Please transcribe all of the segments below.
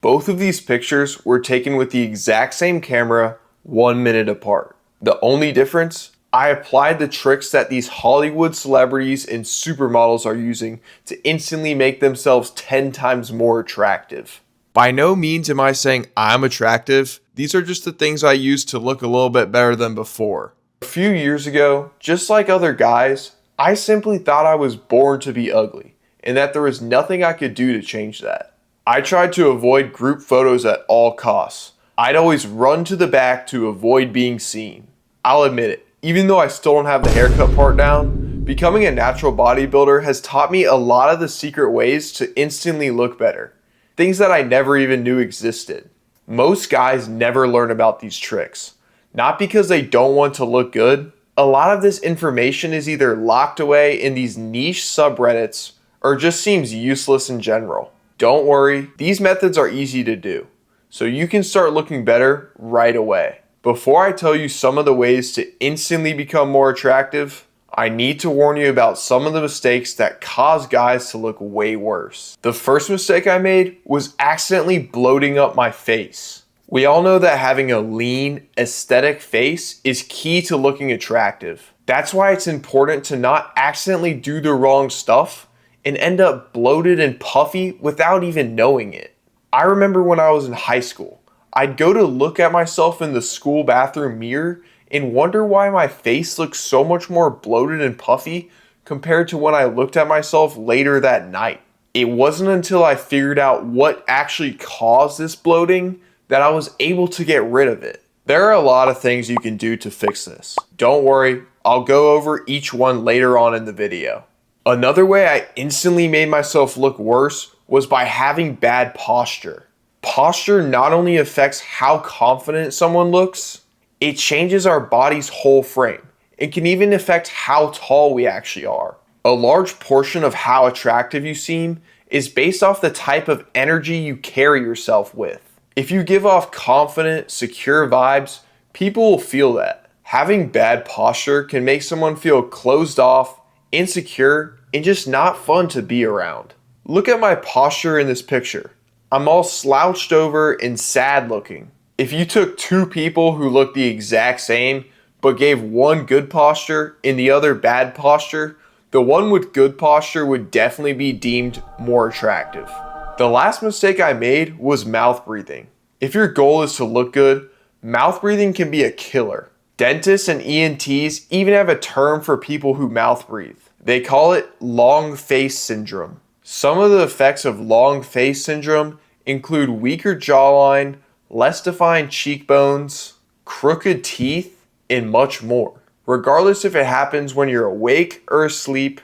Both of these pictures were taken with the exact same camera 1 minute apart. The only difference? I applied the tricks that these Hollywood celebrities and supermodels are using to instantly make themselves 10 times more attractive. By no means am I saying I'm attractive. These are just the things I use to look a little bit better than before. A few years ago, just like other guys, I simply thought I was born to be ugly and that there was nothing I could do to change that. I tried to avoid group photos at all costs. I'd always run to the back to avoid being seen. I'll admit it, even though I still don't have the haircut part down, becoming a natural bodybuilder has taught me a lot of the secret ways to instantly look better. Things that I never even knew existed. Most guys never learn about these tricks. Not because they don't want to look good. A lot of this information is either locked away in these niche subreddits or just seems useless in general. Don't worry, these methods are easy to do, so you can start looking better right away. Before I tell you some of the ways to instantly become more attractive, I need to warn you about some of the mistakes that cause guys to look way worse. The first mistake I made was accidentally bloating up my face. We all know that having a lean, aesthetic face is key to looking attractive. That's why it's important to not accidentally do the wrong stuff and end up bloated and puffy without even knowing it. I remember when I was in high school, I'd go to look at myself in the school bathroom mirror and wonder why my face looked so much more bloated and puffy compared to when I looked at myself later that night. It wasn't until I figured out what actually caused this bloating that I was able to get rid of it. There are a lot of things you can do to fix this. Don't worry, I'll go over each one later on in the video. Another way I instantly made myself look worse was by having bad posture. Posture not only affects how confident someone looks, it changes our body's whole frame. It can even affect how tall we actually are. A large portion of how attractive you seem is based off the type of energy you carry yourself with. If you give off confident, secure vibes, people will feel that. Having bad posture can make someone feel closed off, insecure, and just not fun to be around. Look at my posture in this picture. I'm all slouched over and sad looking. If you took two people who looked the exact same, but gave one good posture and the other bad posture, the one with good posture would definitely be deemed more attractive. The last mistake I made was mouth breathing. If your goal is to look good, mouth breathing can be a killer. Dentists and ENTs even have a term for people who mouth breathe. They call it long face syndrome. Some of the effects of long face syndrome include weaker jawline, less defined cheekbones, crooked teeth, and much more. Regardless if it happens when you're awake or asleep,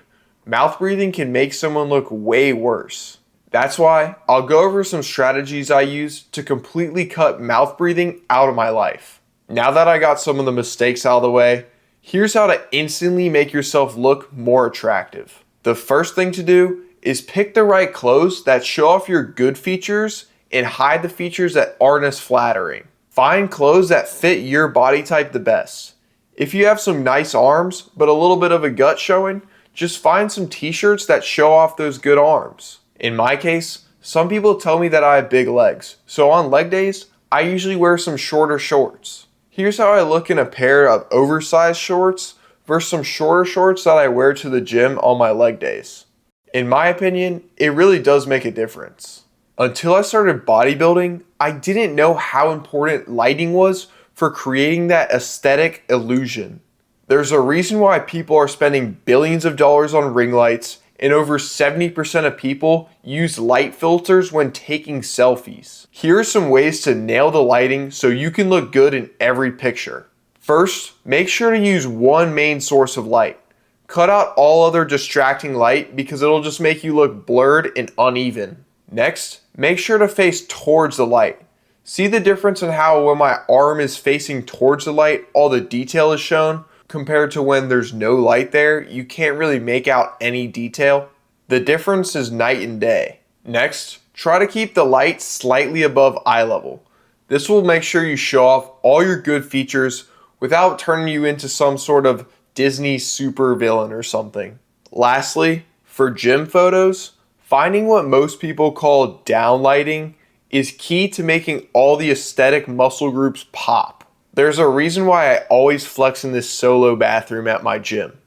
mouth breathing can make someone look way worse. That's why I'll go over some strategies I use to completely cut mouth breathing out of my life. Now that I got some of the mistakes out of the way, here's how to instantly make yourself look more attractive. The first thing to do is pick the right clothes that show off your good features and hide the features that aren't as flattering. Find clothes that fit your body type the best. If you have some nice arms but a little bit of a gut showing, just find some t-shirts that show off those good arms. In my case, some people tell me that I have big legs, so on leg days, I usually wear some shorter shorts. Here's how I look in a pair of oversized shorts versus some shorter shorts that I wear to the gym on my leg days. In my opinion, it really does make a difference. Until I started bodybuilding, I didn't know how important lighting was for creating that aesthetic illusion. There's a reason why people are spending billions of dollars on ring lights, and over 70% of people use light filters when taking selfies. Here are some ways to nail the lighting so you can look good in every picture. First, make sure to use one main source of light. Cut out all other distracting light because it'll just make you look blurred and uneven. Next, make sure to face towards the light. See the difference in how when my arm is facing towards the light, all the detail is shown, compared to when there's no light there, you can't really make out any detail. The difference is night and day. Next, try to keep the light slightly above eye level. This will make sure you show off all your good features without turning you into some sort of Disney super villain or something. Lastly, for gym photos, finding what most people call downlighting is key to making all the aesthetic muscle groups pop. There's a reason why I always flex in this solo bathroom at my gym.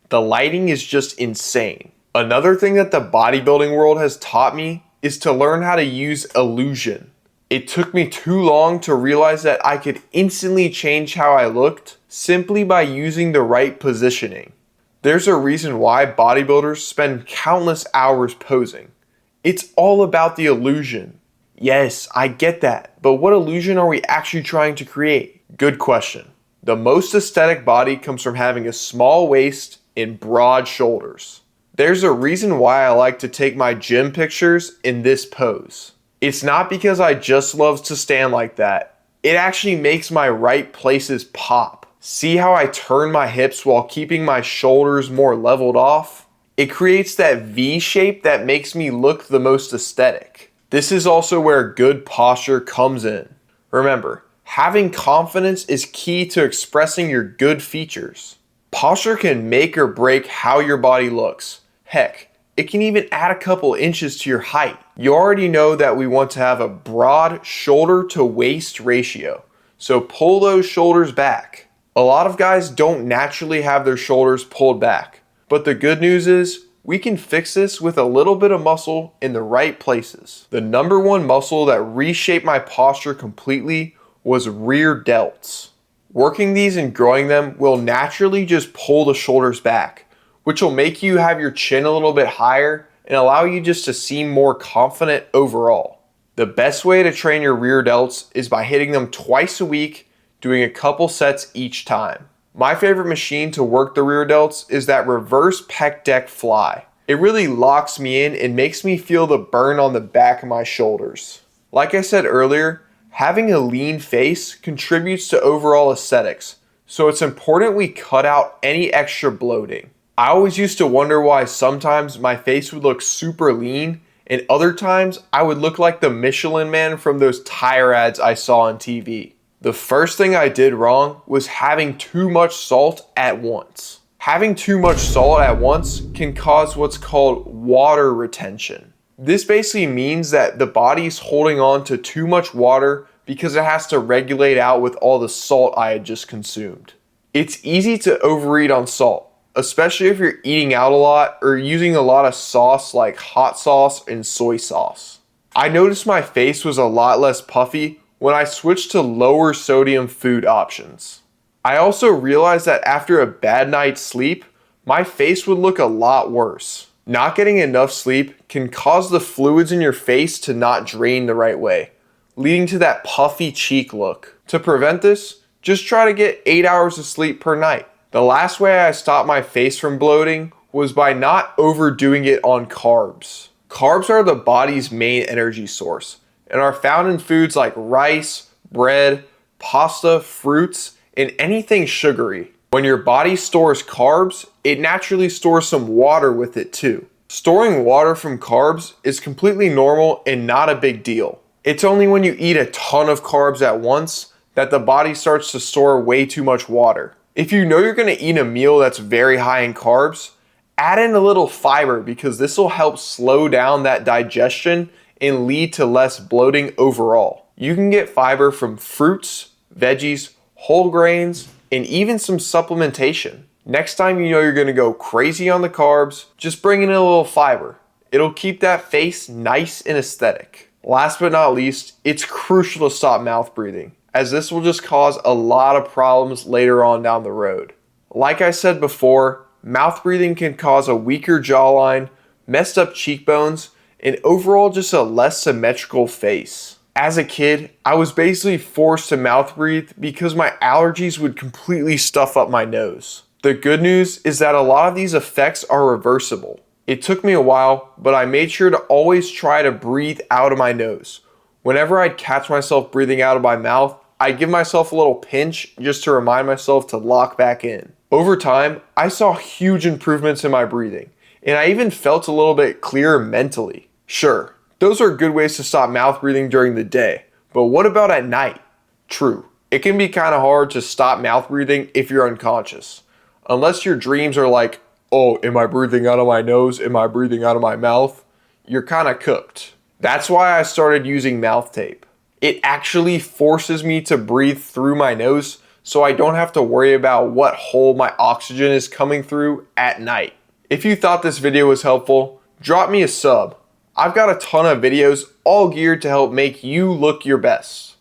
The lighting is just insane. Another thing that the bodybuilding world has taught me is to learn how to use illusion. It took me too long to realize that I could instantly change how I looked simply by using the right positioning. There's a reason why bodybuilders spend countless hours posing. It's all about the illusion. Yes, I get that, but what illusion are we actually trying to create? Good question. The most aesthetic body comes from having a small waist and broad shoulders. There's a reason why I like to take my gym pictures in this pose. It's not because I just love to stand like that. It actually makes my right places pop. See how I turn my hips while keeping my shoulders more leveled off? It creates that V shape that makes me look the most aesthetic. This is also where good posture comes in. Remember, having confidence is key to expressing your good features. Posture can make or break how your body looks. Heck, it can even add a couple inches to your height. You already know that we want to have a broad shoulder to waist ratio, so pull those shoulders back. A lot of guys don't naturally have their shoulders pulled back, but the good news is we can fix this with a little bit of muscle in the right places. The number one muscle that reshaped my posture completely was rear delts. Working these and growing them will naturally just pull the shoulders back, which will make you have your chin a little bit higher and allow you just to seem more confident overall. The best way to train your rear delts is by hitting them twice a week, doing a couple sets each time. My favorite machine to work the rear delts is that reverse pec deck fly. It really locks me in and makes me feel the burn on the back of my shoulders. Like I said earlier, having a lean face contributes to overall aesthetics, so it's important we cut out any extra bloating. I always used to wonder why sometimes my face would look super lean and other times I would look like the Michelin Man from those tire ads I saw on TV. The first thing I did wrong was having too much salt at once. Having too much salt at once can cause what's called water retention. This basically means that the body's holding on to too much water because it has to regulate out with all the salt I had just consumed. It's easy to overeat on salt, especially if you're eating out a lot or using a lot of sauce like hot sauce and soy sauce. I noticed my face was a lot less puffy when I switched to lower sodium food options. I also realized that after a bad night's sleep, my face would look a lot worse. Not getting enough sleep can cause the fluids in your face to not drain the right way, leading to that puffy cheek look. To prevent this, just try to get 8 hours of sleep per night. The last way I stopped my face from bloating was by not overdoing it on carbs. Carbs are the body's main energy source and are found in foods like rice, bread, pasta, fruits, and anything sugary. When your body stores carbs, it naturally stores some water with it too. Storing water from carbs is completely normal and not a big deal. It's only when you eat a ton of carbs at once that the body starts to store way too much water. If you know you're going to eat a meal that's very high in carbs, add in a little fiber because this will help slow down that digestion and lead to less bloating overall. You can get fiber from fruits, veggies, whole grains, and even some supplementation. Next time you know you're going to go crazy on the carbs, just bring in a little fiber. It'll keep that face nice and aesthetic. Last but not least, it's crucial to stop mouth breathing, as this will just cause a lot of problems later on down the road. Like I said before, mouth breathing can cause a weaker jawline, messed up cheekbones, and overall just a less symmetrical face. As a kid, I was basically forced to mouth breathe because my allergies would completely stuff up my nose. The good news is that a lot of these effects are reversible. It took me a while, but I made sure to always try to breathe out of my nose. Whenever I'd catch myself breathing out of my mouth, I'd give myself a little pinch just to remind myself to lock back in. Over time, I saw huge improvements in my breathing, and I even felt a little bit clearer mentally. Sure, those are good ways to stop mouth breathing during the day, but what about at night? True, it can be kind of hard to stop mouth breathing if you're unconscious. Unless your dreams are like, oh, am I breathing out of my nose? Am I breathing out of my mouth? You're kind of cooked. That's why I started using mouth tape. It actually forces me to breathe through my nose so I don't have to worry about what hole my oxygen is coming through at night. If you thought this video was helpful, drop me a sub. I've got a ton of videos all geared to help make you look your best.